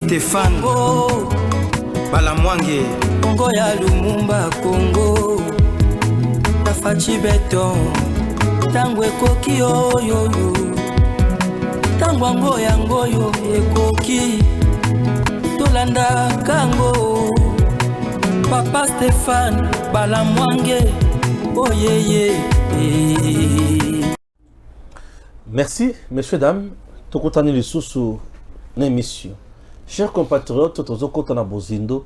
Stéphane Balamwange Congo ya Lumumba Congo Fachi beton Tango ekoki oyo Tango ango yango yo ekoki Tolanda kango Papa Stéphane Balamwange Oh yeah. Merci, messieurs, dames. Tokotani le sous l'émission. Chers compatriotes, tozokotana bozindo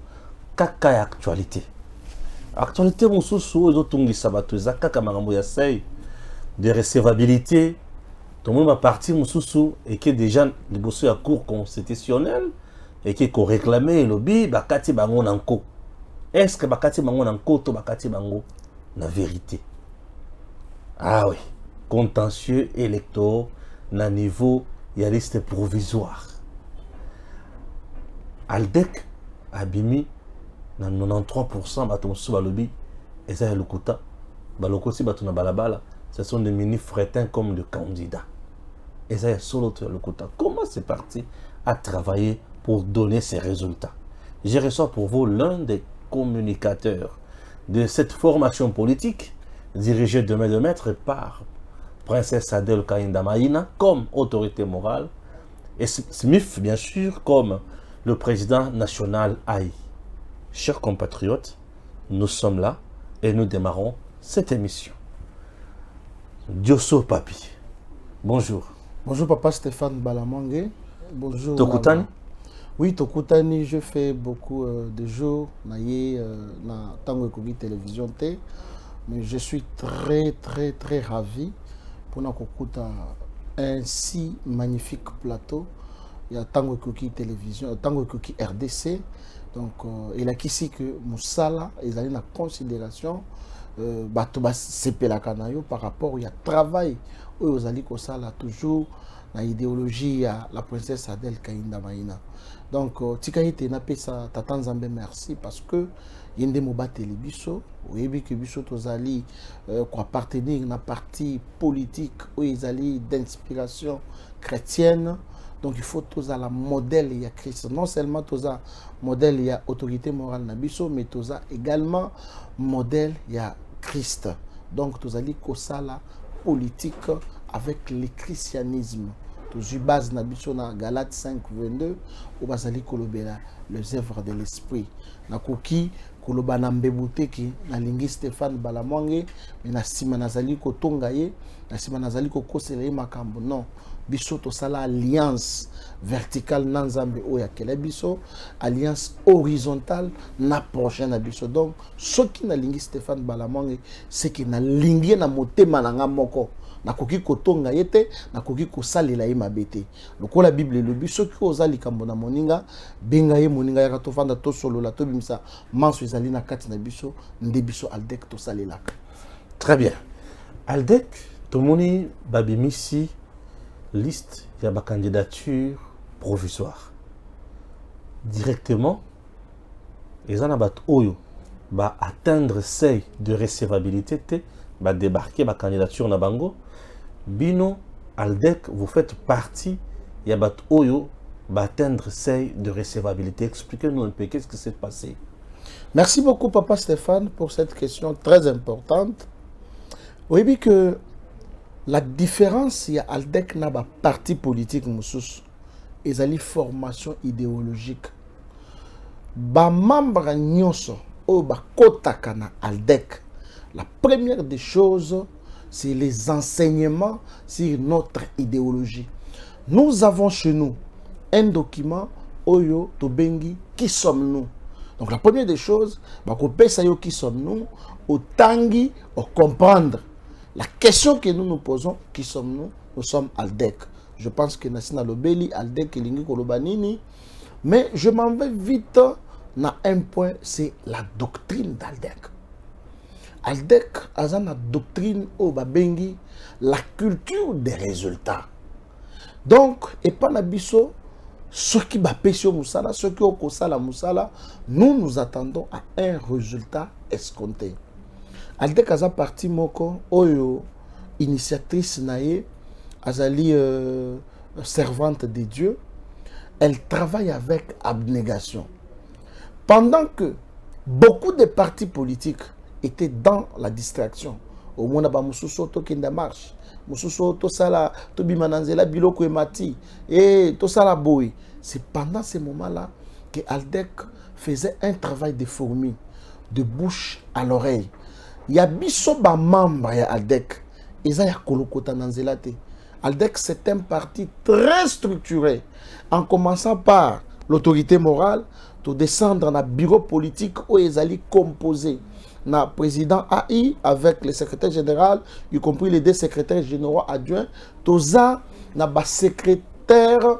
kaka ya actualité. Actualité mosusu ezotungi sabato ezaka kaka makambo ya sei de recevabilité. Tout le monde va partir mosusu et qui est déjà liboso ya cour constitutionnelle et qui est réclamé lobby bakati bango nanko. Est-ce que bakati bango nanko to bakati bango na vérité? Ah oui, contentieux électoraux na niveau ya liste provisoire. Aldec abimi na 93% bato mosusu balobi eza ya lokuta balokosi bato na balabala, ce sont des mini frétins comme le candidat. Eza ya solo to ya lokuta. Comment c'est parti à travailler pour donner ces résultats? Je reçois pour vous l'un des communicateurs de cette formation politique dirigée de main de maître par Princesse Adèle Kainda Maïna comme autorité morale et Smith bien sûr comme le président national AI. Chers compatriotes, nous sommes là et nous démarrons cette émission. Diosso Papi, bonjour. Bonjour Papa Stéphane Balamwange. Bonjour. Tokutani? Oui, Tokutani, je fais beaucoup de jours na Tango Ekoki Télévision T, mais je suis très ravi pour nous un si magnifique plateau. Il y a Tango Ekoki Télévision, Tango Ekoki RDC. Donc, il a ici que Moussala, ils ont une considération par rapport au travail où ils ont toujours l'idéologie à la princesse Adèle Kainda Maïna. Donc, Tikaïte n'a pas ça, Tatanzambe merci parce que il y a des mots battés les biso, oui, que biso tozali appartenir à un parti politique où ils allaient d'inspiration chrétienne. Donc il faut tous à la modèle il y a Christ. Non seulement tous à modèle il y a autorité morale nabiso, mais tous à également modèle il y a Christ. Donc tous à la politique avec le christianisme. Tous base nabiso na Galates 5:22 où basali kolobela les œuvres de l'esprit. Na koki koloba na mbebute ki na lingi Stéphane Balamwange mais na sima nazali ko tongaye na sima nazali ko kosela makambo non. Biso to sala alliance verticale na nzambe oya kele biso alliance horizontale na prochaine biso. Donc ce qui na lingi Stéphane Balamwange c'est qui na lingi na motema na nga moko na koki kotonga yete na koki kosalela ye mabete lokola bible le biso ki ozali kambo na moninga benga ye moninga ya to fanda to solola to bimisa manso ezali na kati na biso nde biso Aldec to salelaka. Très bien. Aldec tomoni babimisi liste de la candidature provisoire. Directement, les anabat oyo va atteindre seuil de recevabilité, va débarquer ma candidature na bango. Bino Aldec, vous faites partie, yabat oyo va atteindre seuil de recevabilité. Expliquez-nous un peu qu'est-ce qui s'est passé. Merci beaucoup Papa Stéphane pour cette question très importante. Oui, que la différence, il y a Aldec n'a pas parti politique, moussous, et la formation idéologique. Ba membre nyonso o ba kotaka na Aldec. La première des choses, c'est les enseignements sur notre idéologie. Nous avons chez nous un document Oyo Tobengi qui sommes-nous. Donc la première des choses, bah qui sommes-nous, au tangi, au comprendre. La question que nous nous posons, qui sommes-nous? Nous sommes Aldec. Je pense que Nassina Lobeli, Aldec et Lingi Kolobanini. Mais je m'en vais vite dans un point, c'est la doctrine d'Aldec. Aldec a une doctrine au Babengi, la culture des résultats. Donc, et pas Nabiso, ceux qui bapesio Moussala, ceux qui ont Kosala Moussala, nous attendons à un résultat escompté. Aldec a parti moko oyo initiatrice nae azali servante de Dieu elle travaille avec abnégation. Pendant que beaucoup de partis politiques étaient dans la distraction, au moins ba mususu to kenda marche, mususu to sala to bimananzela biloko emati et to sala boy. C'est pendant ces moments-là que Aldec faisait un travail de fourmi, de bouche à l'oreille. Il y a biso ba membre ya Aldec, eza ya kolokota nanzela te. Aldec c'est un parti très structuré, en commençant par l'autorité morale, to descendre dans le bureau politique où ils allaient composer na président AI avec le secrétaire général, y compris les deux secrétaires généraux adjoints, toza na ba secrétaire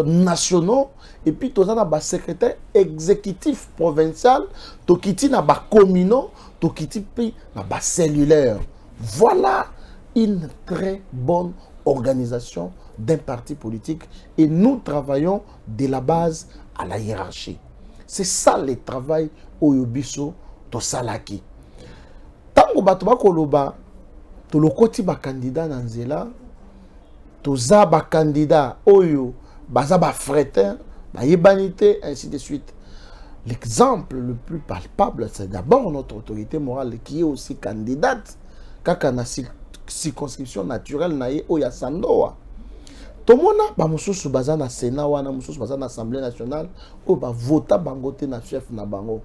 nationaux et puis toza na ba secrétaire exécutif provincial, to kiti na ba communaux, to kiti puis na ba cellulaire. Voilà une très bonne organisation d'un parti politique et nous travaillons de la base à la hiérarchie. C'est ça le travail au Yobiso to salaki. Tango bato bakoloba to lokoti ba candidat na nzela to za ba candidat oyo baza ba fretin ba yebanité ainsi de suite. L'exemple le plus palpable c'est d'abord notre autorité morale qui est aussi candidate kaka na circonscription naturelle na ye oya Sandoa. Tomona ba mususu baza na Sénat wana mususu baza na Assemblée nationale o ba vota bangote na chef na bango.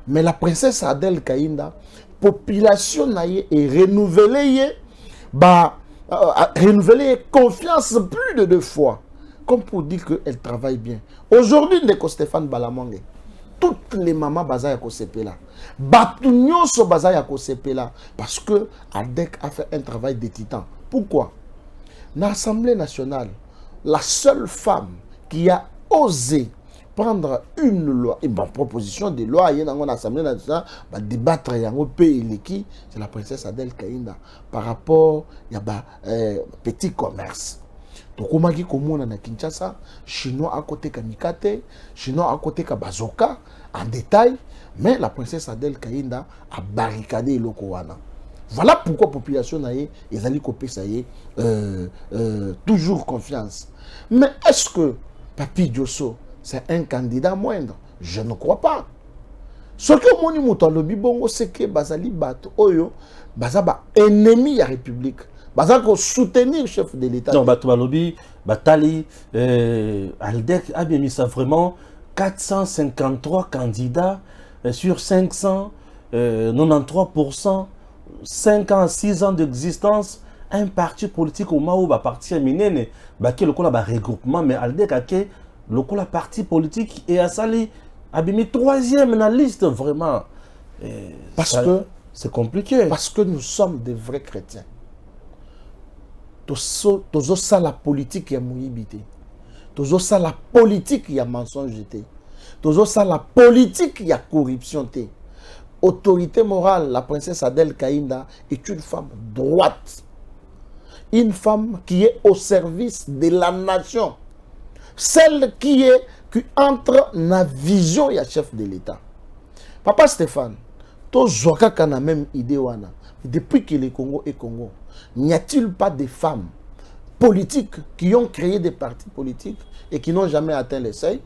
Mais la princesse Adèle Kainda, population na ye est renouvelée confiance plus de 2 fois comme pour dire qu'elle travaille bien. Aujourd'hui ndeko Stéphane Balamonge, toutes les mamans baza ya kosepela. Batu nyonso baza ya kosepela parce que Aldec a fait un travail de titan. Pourquoi? Dans l'Assemblée nationale, la seule femme qui a osé prendre une loi, une proposition de loi, il y a dans l'Assemblée nationale, va débattre c'est la princesse Adèle Kainda par rapport à petit commerce. Donc, on a dit que Kinshasa, Chinois à côté Kamikate, Chinois à côté Bazoka, en détail, mais la princesse Adèle Kainda a barricadé le Kowana. Voilà pourquoi la population a toujours confiance. Mais est-ce que Papi Diosso, c'est un candidat moindre? Je ne crois pas. Ce que mon imouto le bibongo, c'est que Bazali Bato Oyo, Bazaba ennemi de la République. Bazako soutenir le chef de l'État. Non, Bato Balobi, Batali, Aldec a bien mis ça vraiment 453 candidats sur 500, 93%. 5 ans, 6 ans d'existence, un parti politique au Mao, un parti minene, qui est le regroupement, mais Aldec a le parti politique et a sali, a mis 3e dans la liste, vraiment. Parce que c'est compliqué. Parce que nous sommes des vrais chrétiens. Tous ça la politique est mouillibité. Tous ça la politique il y a mensonge. Tous ça la politique il y a corruption. Autorité morale, la princesse Adèle Kainda est une femme droite. Une femme qui est au service de la nation. Celle qui entre dans la vision du chef de l'État. Papa Stéphane, tous la même idée. Depuis que le Congo est Congo, n'y a-t-il pas de femmes politiques qui ont créé des partis politiques et qui n'ont jamais atteint les seuils?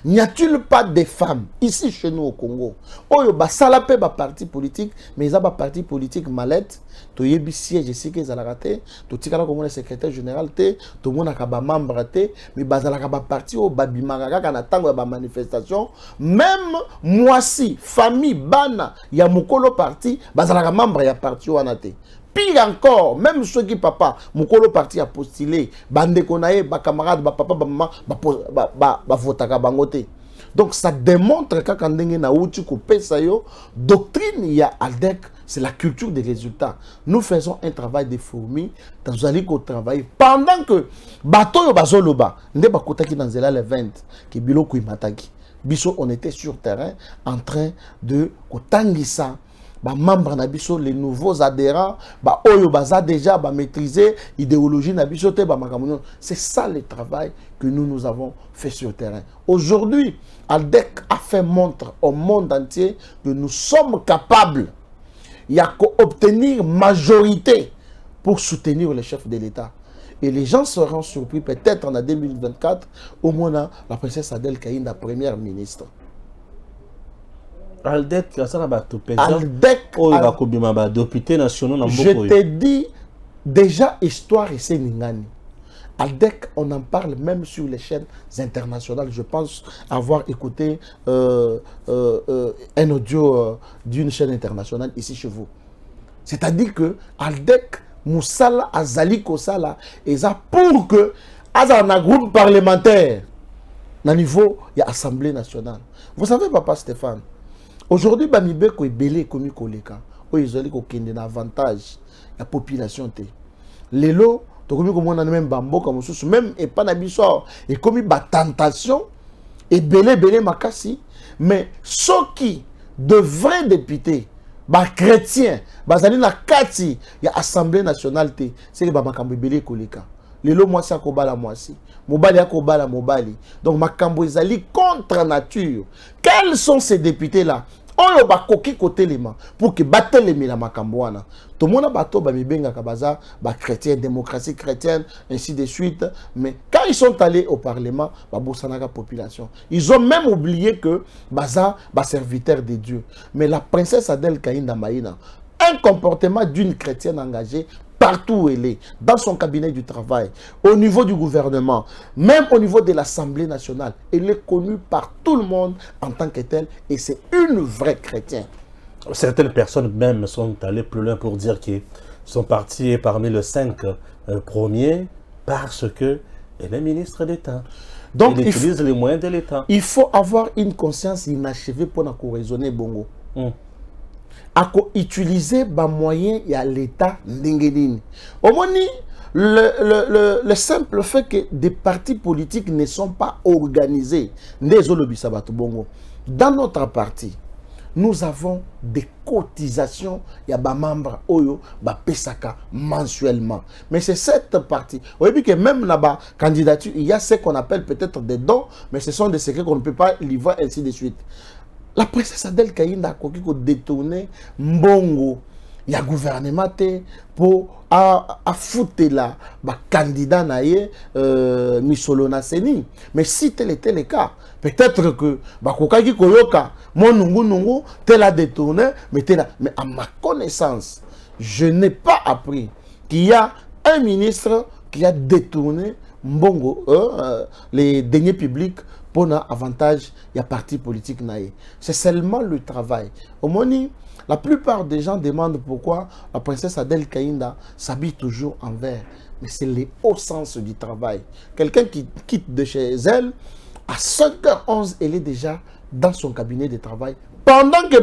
N'y a-t-il pas de femmes ici chez nous au Congo? Oyo ba salapé ba parti politique, mais ils ont ba parti politique mallette. To yebi siège ici que zala raté. To tikala comme le secrétaire général té. To mona ka ba membre té. Mais ba zala ka ba parti au babimaka ka na tango ba manifestation. Même moi si famille bana ya mukolo parti, ba zala ka membre ya parti wana té. Pire encore, même ceux qui papa, Mukolo parti a postulé, bande konaye, ba camarade, ba papa, ba maman, ba votaka bangote. Donc ça démontre que quand on na outi coupé ça yo, doctrine il y a Aldec, c'est la culture des résultats. Nous faisons un travail de fourmi, dans un lieu travail pendant que bateau yo bazoloba, nde ba kotaki dans le 20 qui biloko imataki. Biso on était sur terrain en train de kotangisa ba membre na biso les nouveaux adhérents ba oyo baza déjà ba maîtriser idéologie na biso te ba makamuno. C'est ça le travail que nous avons fait sur le terrain. Aujourd'hui, Aldec a fait montre au monde entier que nous sommes capables il y a qu'à obtenir majorité pour soutenir le chef de l'État. Et les gens seront surpris peut-être en 2024, au moins la princesse Adèle Kaïnda, première ministre. Aldec, ça n'a pas tout Aldec, député national. Je te dis, déjà, histoire et c'est Ningani. Aldec, on en parle même sur les chaînes internationales. Je pense avoir écouté un audio d'une chaîne internationale ici chez vous. C'est-à-dire que Aldec, Moussala, Azali Kosala, et ça pour que, à un groupe parlementaire, au niveau, il y a l'Assemblée nationale. Vous savez, papa Stéphane, aujourd'hui, Bamibeko est belé comme Koleka. Ils ont dit avantage la population. Les lots, même bambo comme même et pas n'habitude et comme tentation et belé makasi, mais ceux qui de vrais députés, chrétiens, bazali na kati ya Assemblée nationale c'est que makambo belé koleka. Les lots moi ça kobala moi si. Mobali ya kobala mobali. Donc makambo ezali contre nature. Quels sont ces députés là? Oyo bakoki côté lema pour que batelemi la makambo wana. Tout le monde bato ba mibenga kabaza ba chrétien, démocratie chrétienne ainsi de suite, mais quand ils sont allés au parlement, ba bosanaka population. Ils ont même oublié que baza ba serviteur de Dieu. Mais la princesse Adèle Kaïnda Maïna, un comportement d'une chrétienne engagée partout où elle est, dans son cabinet du travail, au niveau du gouvernement, même au niveau de l'Assemblée nationale, elle est connue par tout le monde en tant que telle, et c'est une vraie chrétienne. Certaines personnes même sont allées plus loin pour dire que son parti est parmi les 5 premiers parce qu'elle est ministre d'État. Donc il utilise les moyens de l'État. Il faut avoir une conscience inachevée pour nous raisonner bongo. Utiliser les moyens de l'État n'engenini. Au moins, le simple fait que des partis politiques ne sont pas organisés. Dans notre parti, nous avons des cotisations, il y a des membres oyo ba pesaka mensuellement. Mais c'est cette partie. Vous voyez que même là-bas, candidature, il y a ce qu'on appelle peut-être des dons, mais ce sont des secrets qu'on ne peut pas livrer ainsi de suite. La princesse Adèle Kaïnda a détourné mbongo. Il y a gouvernement pour foutre la candidat naïe Misolona Seni. Mais si tel était le cas, peut-être que Kokaki Koyoka, mon nungu tel a détourné, mais à ma connaissance, je n'ai pas appris qu'il y a un ministre qui a détourné mbongo, les deniers publics pour un avantage, il y a parti politique naïe. C'est seulement le travail. Au Moni, la plupart des gens demandent pourquoi la princesse Adèle Kaïnda s'habille toujours en vert. Mais c'est le haut sens du travail. Quelqu'un qui quitte de chez elle, à 5h11, elle est déjà dans son cabinet de travail. Pendant que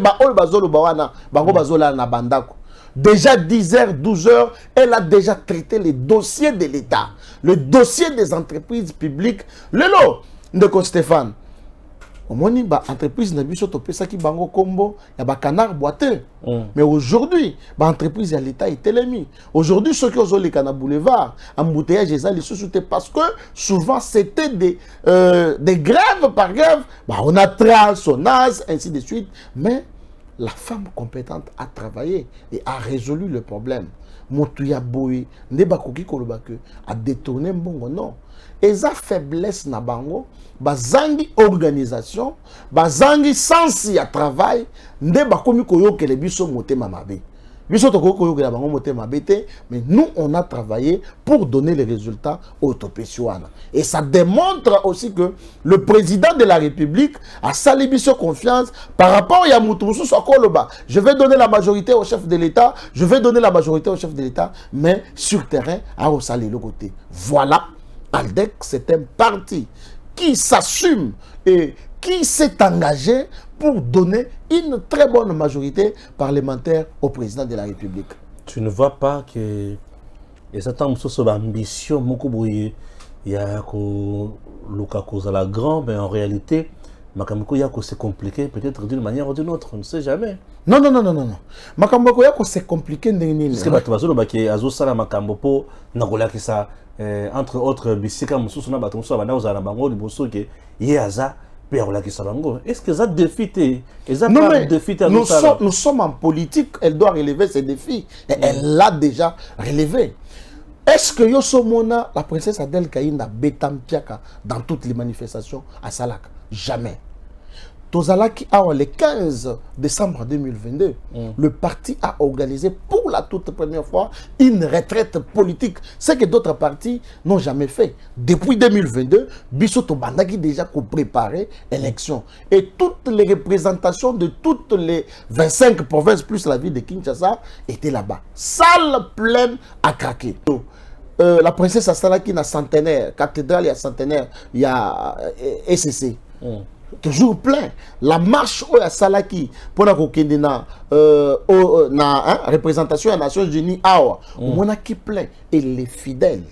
déjà 10h, 12h, elle a déjà traité les dossiers de l'État, le dossier des entreprises publiques. Le lot de Stéphane. Au moins, l'entreprise n'a pas de ça qui bango combo, il y a canard boiteux. Mais aujourd'hui, l'entreprise à l'État est télémi. Aujourd'hui, ceux qui ont les canards boulevard, embouteillage, les sous-soutés, parce que souvent c'était des grèves par grève. On a Tras, Sonas, ainsi de suite. Mais la femme compétente a travaillé et a résolu le problème. Moutouya Boui, Nebakoki Kolobake, a détourné Mbongo, non. Et sa faiblesse na bango, bazangi organisation, bazangi sensi à travail, Nebakomi Koyo que les biso moté mamabe. Biso to koyo que la bango moté mabete, mais nous on a travaillé pour donner les résultats au Topesouana. Et ça démontre aussi que le président de la République a sali biso confiance par rapport à Yamoutoussou Sokoloba. Je vais donner la majorité au chef de l'État, je vais donner la majorité au chef de l'État, mais sur terrain, à Osali le côté. Voilà. Aldec, c'est un parti qui s'assume et qui s'est engagé pour donner une très bonne majorité parlementaire au président de la République. Tu ne vois pas que les attentes sont l'ambition, il y a la grande, mais en réalité, c'est compliqué, peut-être d'une manière ou d'une autre, on ne sait jamais. Non. Makambo c'est compliqué. Parce que entre autres, est-ce que ça défie? Nous sommes en politique, elle doit relever ses défis. Et elle l'a déjà relevé. Est-ce que Yosomona, la princesse Adèle Kaïnda, Betampiaka, dans toutes les manifestations à Salak? Jamais. Tozalaki, le 15 décembre 2022, le parti a organisé pour la toute première fois une retraite politique. Ce que d'autres partis n'ont jamais fait. Depuis 2022, Bissoto Bandaki déjà préparé l'élection. Et toutes les représentations de toutes les 25 provinces plus la ville de Kinshasa étaient là-bas. Salle pleine à craquer. La princesse Astalaki na centenaire, cathédrale il y a centenaire, il y a SCC. Toujours plein. La marche à Salaki pour la représentation des Nations Unies, on a qui plein. Et les fidèles,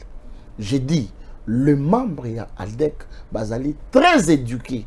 j'ai dit, le membre ya Aldec Bazali très éduqué.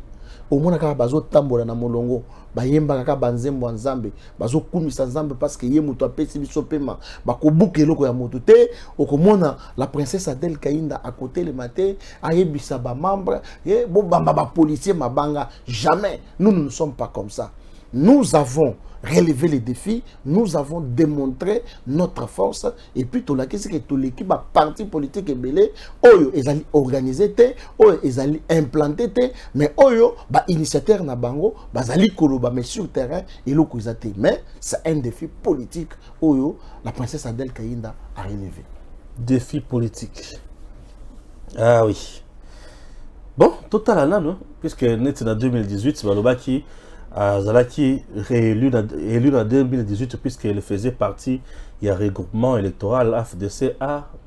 Au moins ka bazo tambola na molongo, bayemba kaka banzembo nzambe, bazo kumisa nzambe parce que ye muto apesi biso pema, bakobuka eloko ya moto te, okomona la princesse Adèle Kaïnda à côté le matin, ayebisa ba membre, ye bo bamba ba policier mabanga, jamais. Nous ne sommes pas comme ça. Nous avons relevé les défis, nous avons démontré notre force, et puis tout l'équipe parti politique est belé, oyo ezali organisé te, oyo ezali implanté te, mais oyo ba initiateur na bango, bazali koloba mais sur terrain et lo kozate. Mais c'est un défi politique oyo la princesse Adèle Kaïnda a relevé. Défi politique. Ah oui. Bon, total non, puisque net en 2018, c'est Baloba qui Zalaki élu en 2018 puisqu'il faisait partie il y a regroupement électoral AFDC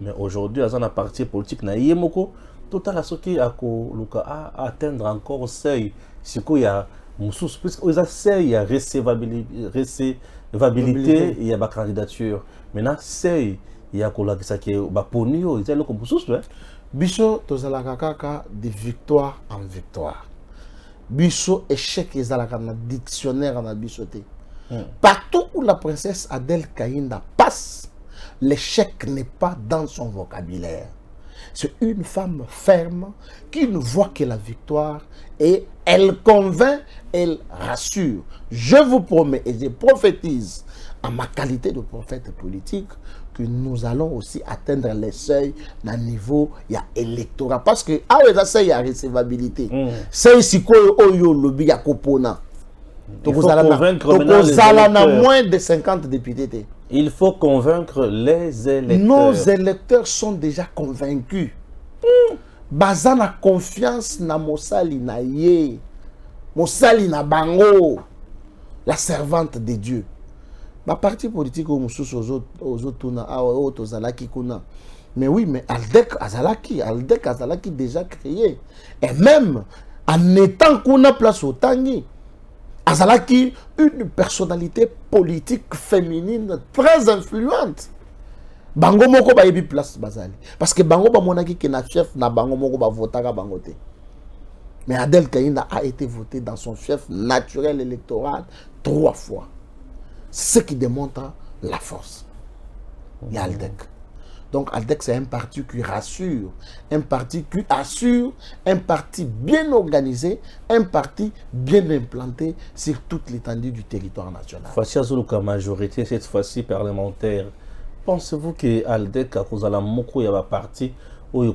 mais aujourd'hui à un parti politique na yemoko total à ce qui a atteindre encore seuil c'est qu'il y a musus puisque il y a seuil il y a recevabilité il y a ba candidature maintenant seuil il y a ko la ça qui ba ponio il y a le musus biso tozalaka kaka de victoire en victoire. Biso échec ezalaka na dictionnaire na bisoté. Partout où la princesse Adèle Kaïnda passe, l'échec n'est pas dans son vocabulaire. C'est une femme ferme qui ne voit que la victoire et elle convainc, elle rassure. Je vous promets et je prophétise en ma qualité de prophète politique que nous allons aussi atteindre les seuils d'un niveau électoral. Parce que, il y a recevabilité. C'est ici que lobby ya kopona. Il faut convaincre moins de 50 députés. Il faut convaincre les électeurs. Nos électeurs sont déjà convaincus. Bazana confiance na Mosali na ye. Mosali na bango. La servante de Dieu. Ma parti politique aux autres mais oui, mais Aldec Azalaki déjà créé. Et même en étant qu'on a place au Tangi, Azalaki, une personnalité politique féminine très influente. Bango moko ba yebi place Bazali. Parce que Bango ba monaki ki na chef na Bango moko ba votaka Bangote. Mais Adèle Kaïnda a été voté dans son chef naturel électoral 3 fois. Ce qui démontre la force. Il y a Aldec. Donc Aldec, c'est un parti qui rassure, un parti qui assure, un parti bien organisé, un parti bien implanté sur toute l'étendue du territoire national. Face à la majorité, cette fois-ci parlementaire, pensez-vous que Aldec, à cause de la moko, il y a un parti où il y a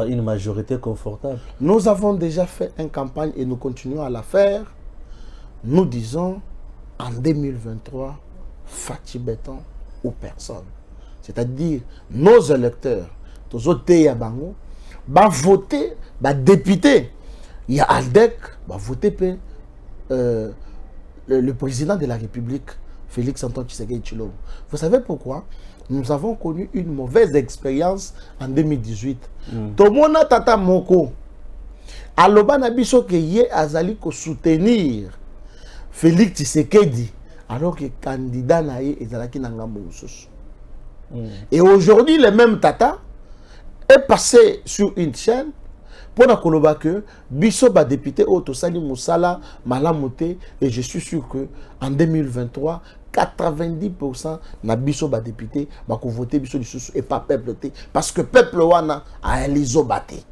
une majorité confortable? Nous avons déjà fait une campagne et nous continuons à la faire. Nous disons en 2023, Fachi Béton ou personne. C'est-à-dire nos électeurs, tous autres Bango, va voter, va député. Il y a Aldec, va voter le président de la République, Félix Antoine Tshisekedi Tshilombo. Vous savez pourquoi? Nous avons connu une mauvaise expérience en 2018. Tomona Tata Moko, aloba na biso ke ye azali ko soutenir Félix Tshisekedi alors que candidat na ye ezalaki na ngambo mosusu. Et aujourd'hui le même Tata est passé sur une chaîne pour na koloba que biso ba député Oto Sali Moussala Malamote, et je suis sûr que en 2023 90% na biso ba député ba ko voter biso lisusu et pas peuple te parce que peuple wana a lizo baté.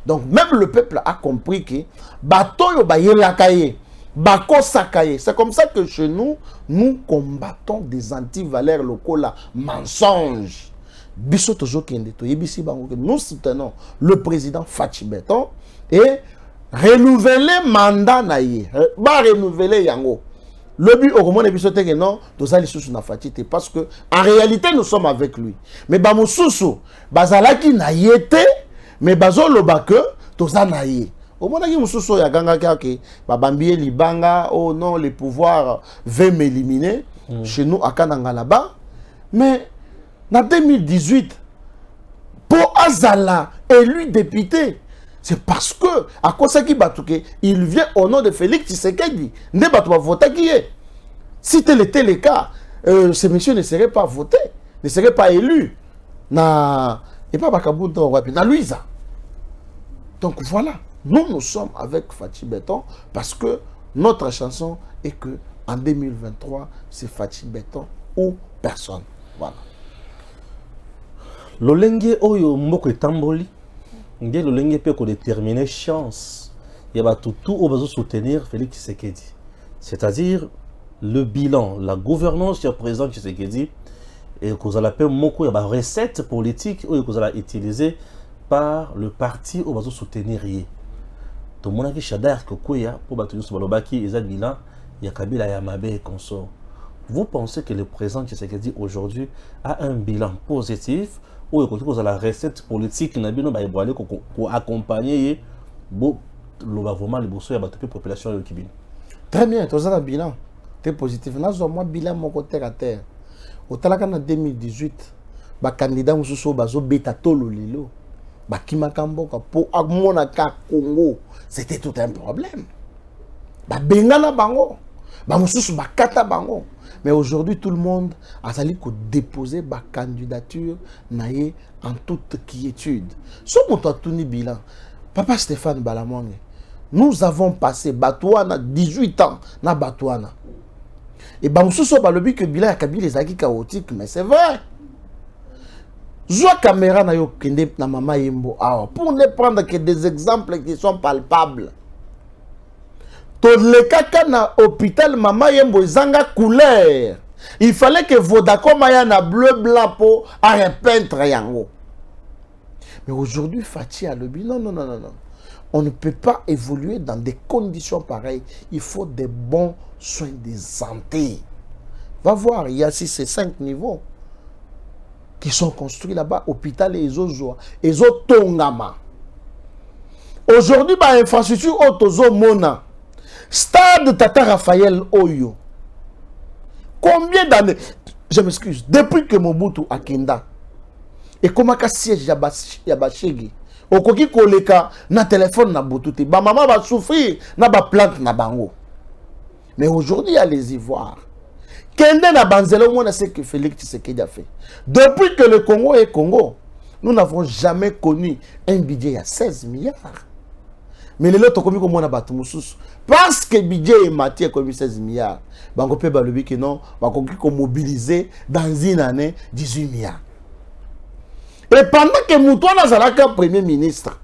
Donc même le peuple a compris que bato yo ba yelaka ye Bako Sakaye. C'est comme ça que chez nous, nous combattons des antivaleurs locaux là, mensonges. Biso tozo kende to yebisi bango que nous soutenons le président Fachi Beton et renouveler mandat na ye. Ba renouveler yango. Le but au moment biso te que non, toza lisusu na Fachi te parce que en réalité nous sommes avec lui. Mais ba mususu bazalaki na yete mais bazo loba que toza na ye. Au moment où mususu ya ganga kake ba bambie libanga oh non le pouvoir veut m'éliminer chez nous à Kananga là-bas mais en 2018 pour Azala élu député c'est parce que à cause qui batouke il vient au nom de Félix Tshisekedi ne batu va voter qui est si tel était le cas ce monsieur ne serait pas voté ne serait pas élu na et pas Bakabunta na Luisa donc voilà nous sommes avec Fachi Beton parce que notre chanson est que en 2023 c'est Fachi Beton ou personne voilà. Lolenge oyo mboko etamboli nge lolenge pe ko déterminer chance ya ba tout au besoin soutenir Félix Tshisekedi, c'est-à-dire le bilan, la gouvernance du président Tshisekedi et que vous allez appeler moko ya ba recette politique ou que vous allez utiliser par le parti au besoin soutenir yé to mona ki Shadar ko koya pour ba tout balobaki eza bilan ya Kabila ya mabe et consort. Vous pensez que le président Tshisekedi aujourd'hui a un bilan positif ou vous avez la recette politique qui pour accompagner le bourseau et la population de Kibin? Très bien, tu as un bilan. C'est positif. Nous avons un bilan mon côté à terre. Au Talakana 2018, le candidat Moussou Bazo Beta Tolo Lilo, Kimakamboka pour Agmonaka Congo, c'était tout un problème. Bengala Bango, Moussou Bakata Bango. Mais aujourd'hui, tout le monde a sali ko déposer sa candidature naie en toute quiétude. Sur mon touni bilan, Papa Stéphane Balamwange, nous avons passé Batouana 18 ans na Batouana. Et Bamoussou balobi que bilan a Kabila les acquis chaotique, mais c'est vrai. Joua caméra na yo kende na mama yembo pour ne prendre que des exemples qui sont palpables. Tout le caca na hôpital Mama Yembo zanga couleur. Il fallait que Vodacom ait na bleu blanc pour repeindre yango. Mais aujourd'hui, Fachi a le bilan. Non. On ne peut pas évoluer dans des conditions pareilles. Il faut des bons soins de santé. Va voir, il y a 6 et 5 niveaux qui sont construits là-bas. Hôpital et Ezozoa, Ezotongama. Aujourd'hui, l'infrastructure Otozo Mona. Stade Tata Raphaël Oyo. Combien d'années? Je m'excuse. Depuis que Mobutu a Kenda. Et comment ka siège Yabashegi. Okoki koleka na téléphone na Boutouti. Ba maman va souffrir na ba plante na bango. Mais aujourd'hui, il y a les Ivoires. Kenda na Banzelo, on sait que Félix Tshisekedi a fait. Depuis que le Congo est Congo, nous n'avons jamais connu un budget à 16 milliards. Mais les autres comme on a battu parce que le budget est matière comme 16 milliards. Bango peut balobi que non, bango qui mobiliser dans une année 18 milliards. Et pendant que Moutouana Zalaka premier ministre,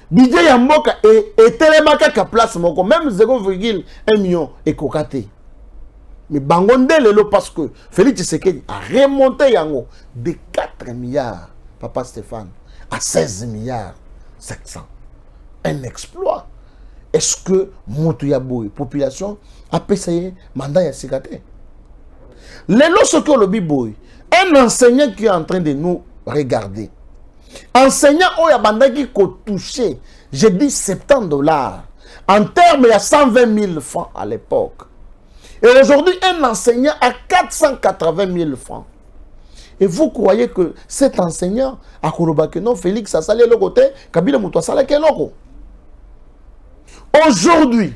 budget Yamboka est tellement qu'à place moko même 0,1 million est cocaté. Mais bango ndele parce que Félix Tshisekedi a remonté yango de 4 milliards, Papa Stéphane, à 16 milliards 700. Un exploit. Est-ce que Moutouyaboui, population, a payé mandat à Sikate? Les lorsque le biboui, un enseignant qui est en train de nous regarder, enseignant où il y a qui a touché, j'ai dit $70. En termes, il y a 120 000 francs à l'époque. Et aujourd'hui, un enseignant a 480 000 francs. Et vous croyez que cet enseignant, à Kourobakenon, Félix a salé le côté, Kabila Moutoua salé Keloko. Aujourd'hui,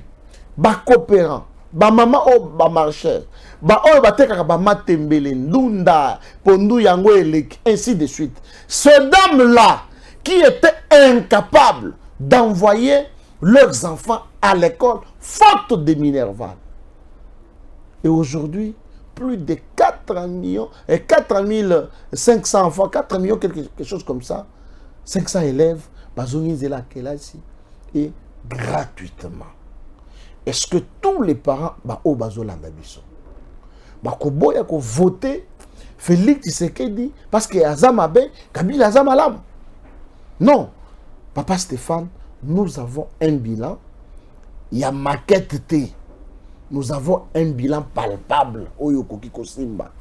ba coopérant, ba maman o ba marcheur, ba o ba teka ba matembele ndunda, pondu yango elek, ainsi de suite. Ces dames-là qui étaient incapables d'envoyer leurs enfants à l'école faute de Minerval. Et aujourd'hui, plus de 4 millions et 4 500 enfants, 4 millions, quelque chose comme ça, 500 élèves, bazongi zela kelasi et gratuitement. est-ce que tous les parents au bazolanda biso bakoboya ko voter Félix Tshisekedi parce que Azamabe Kabila Azamalam? Non, papa Stéphane, nous avons un bilan, il y a maquette T. Nous avons un bilan palpable oyo koki kosimba.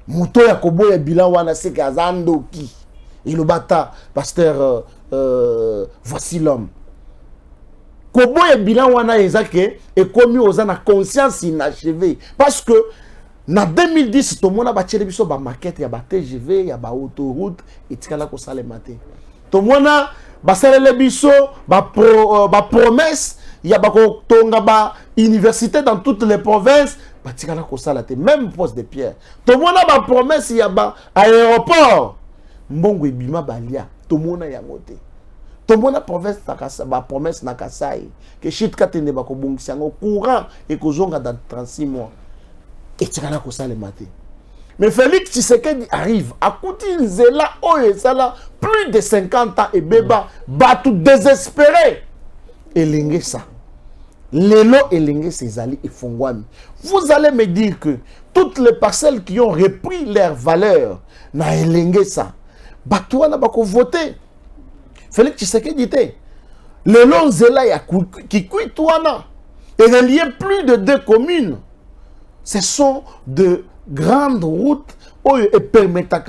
Muto ya koboya bilan wana c'est que Azandoki et le bata pasteur voici l'homme. Koboya bilan wana ezake et commis aux ana conscience inachevée parce que na 2010 tout le monde a battu biso ba maquette ya ba TGV ya ba autoroute et tikala ko sale matin. Tout le monde ba sale biso ba promesse ya ba ko tonga ba université dans toutes les provinces ba tikala ko sala te même poste de pierre. Tout le monde a ba promesse ya ba aéroport mbongo ebima balia tout le monde ya ngote. Tout le monde a promesse na Kasai que shit katende ba ko bongisa ngo courant et ko zonga dans 36 mois. Et tu as ça le matin. Mais Félix Tshisekedi arrive à côté Zela ça plus de 50 ans et Beba bat tout désespéré. Et lingue ça. Lelo et lingue ses alliés et Fongwami. Vous allez me dire que toutes les parcelles qui ont repris leur valeur na lingue ça. Batouana bako voter. Félix Tshisekedi dit Lelo Zela ya qui kuit touana. Et il y a plus de 2 communes. Ce sont de grandes routes et permettent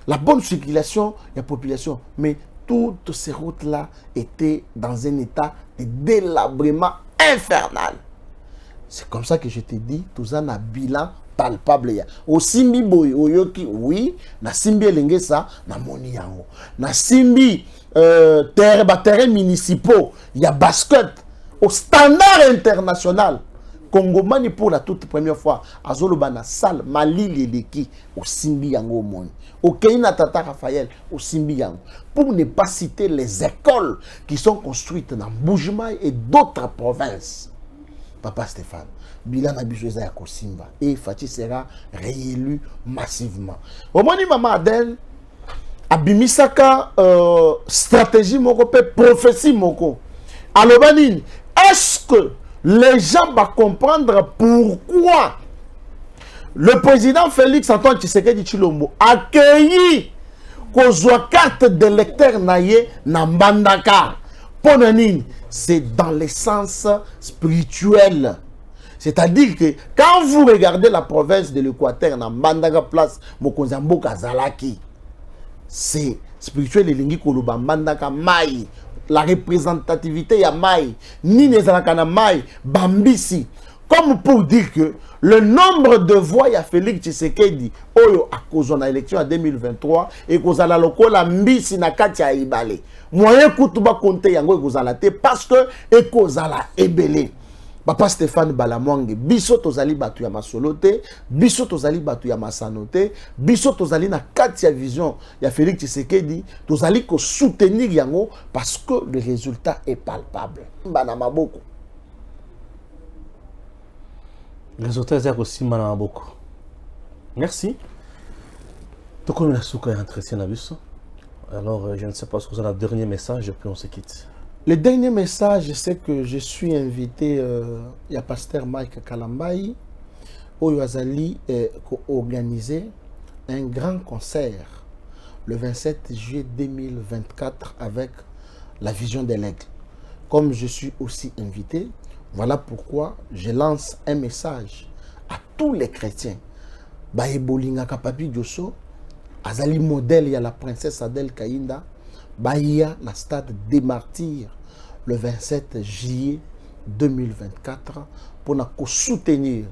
la bonne circulation de la population. Mais toutes ces routes-là étaient dans un état de délabrement infernal. C'est comme ça que je te dis, tout ça un bilan palpable. Au Simbi Boy, au Yoki, oui, na Simbi Elengesa, na Moni Yango. Na Simbi terrain municipaux, il y a basket au standard international. Congomani pour la toute première fois, Azoloba na salle Mali Leleki au Simbi Yango Moni. Au Keina Tata Raphaël au Simbi Yango. Pour ne pas citer les écoles qui sont construites dans Boujmaï et d'autres provinces. Papa Stéphane, Bilan Abijouza ya Kosimba et Fati sera réélu massivement. Au moment où Maman Adèle Abimisaka stratégie moko pe prophétie moko. Alobani, est-ce que les gens vont comprendre pourquoi le président Félix Antoine Tshisekedi Tshilombo a accueilli kozwa carte d'électeur naye na Mbandaka. Ponanini, c'est dans le sens spirituel. C'est-à-dire que quand vous regardez la province de l'Équateur, na Mbandaka place Mokonzambo Kazalaki, c'est spirituel et lingi koloba Mbandaka Mai. La représentativité ya Mai, ni nezalakana Mai, Bambisi. Comme pour dire que le nombre de voix ya Félix Tshisekedi oyo a cause na élection en 2023 et kozala lokola mbisi na kati ya ibale. Moyen kutuba konte yango kozala te parce que e kozala ebele. Papa Stéphane Balamwange, biso tozali batu ya masolote, biso tozali batu ya masanote, biso tozali na kati ya vision ya Félix Tshisekedi, tozali ko soutenir yango parce que le résultat est palpable. Mbana maboko. Le résultat est aussi mbana maboko. Merci. Donc on a souka entretien à biso. Alors je ne sais pas ce que vous avez le dernier message puis on se quitte. Le dernier message, c'est que je suis invité, il y a pasteur Mike Kalambai, où il a organisé un grand concert le 27 juillet 2024 avec la vision de l'aigle. Comme je suis aussi invité, voilà pourquoi je lance un message à tous les chrétiens. Baebolinga Kapapi Diosso, Azali modèle, il y a la princesse Adèle Kainda, Bahia, la stade des martyrs, le 27 juillet 2024, pour nous soutenir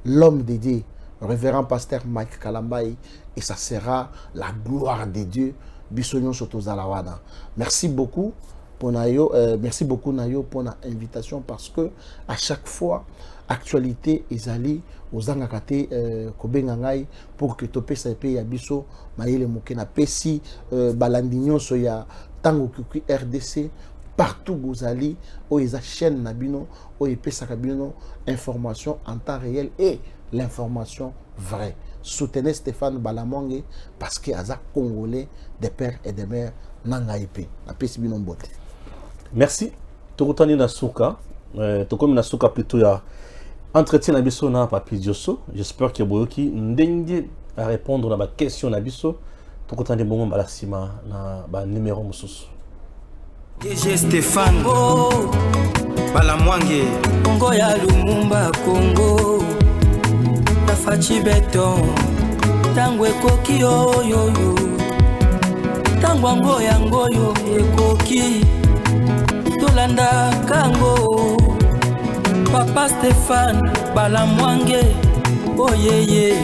l'homme dédié, révérend pasteur Mike Kalambai, et ça sera la gloire de Dieu. Bisognon Sotozalawana. Merci beaucoup pour Nayo, merci beaucoup Nayo pour l'invitation parce que à chaque fois, actualité ezali ozangakate kobengangai pour que topé sa pe ya biso maïle mokena pesi balandinyo so ya tango kuki RDC partout gozali o eza chaîne nabino o epesa kabino information en temps réel et l'information vraie. Soutenez Stéphane Balamwange parce qu'il y a des Congolais, des pères et des mères nanga épée. La pesi bino mbote. Merci. Torotani Nasuka. tokomi na suka plutôt ya entretien na biso na Papi Diosso. J'espère que boyoki ndenge à répondre na ba question na biso. Tokotande bongo mbala sima na ba numéro mususu. DG Stéphane Bala Mwange Congo ya Lumumba Congo Tafachi Beton Tangwe koki oyoyo Tangwa ngoya ngoyo ekoki Tolanda kango Papa Stéphane Bala Mwange Oh yeah yeah